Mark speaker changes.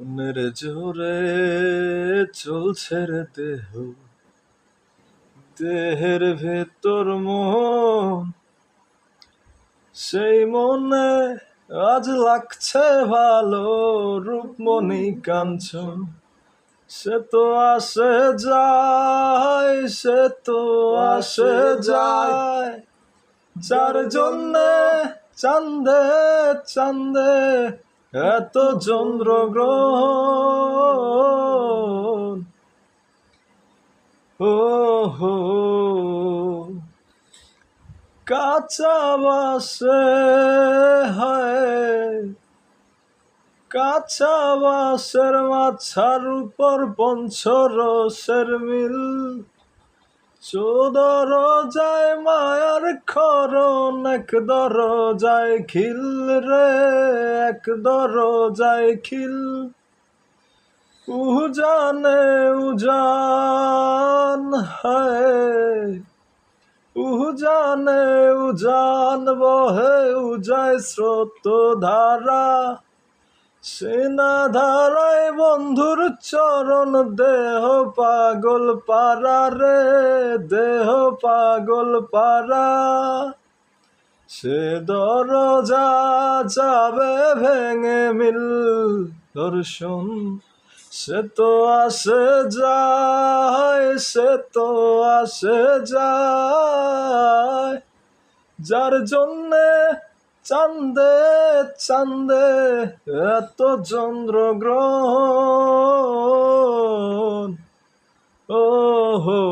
Speaker 1: মনের জোরে চলছে রে দেহ, দেহের ভেতর মন, সেই মনে আজ লাগছে ভালো। রূপমণি কাঞ্চন সে তো আসে যায়, সে তো আসে যায়, যার জন্যে চান্দে চান্দে এত চন্দ্রগ্রহণ। ও হো কাঁচা বাসে হয়, কাঁচা বাসের মাছার উপর পঞ্চরসের মিল। চোদর যায় মায়ার খরণ, এক দরজায় খিল রে, এক দরজায় খিল। উজানে উজান হায়, উজানে উজান বহে, উজায় স্রোত ধারা। সেনা ধারায় বন্ধুর চরণ, দেহ পাগল পারা রে, দেহ পাগল পারা। সে দরজা যাবে ভেঙে মিল দর্শন, সে তো আসে যায়, সে তো আসে যায়, যার জন্যে চান্দে চান্দে এত চন্দ্রগ্রহণ। ও হো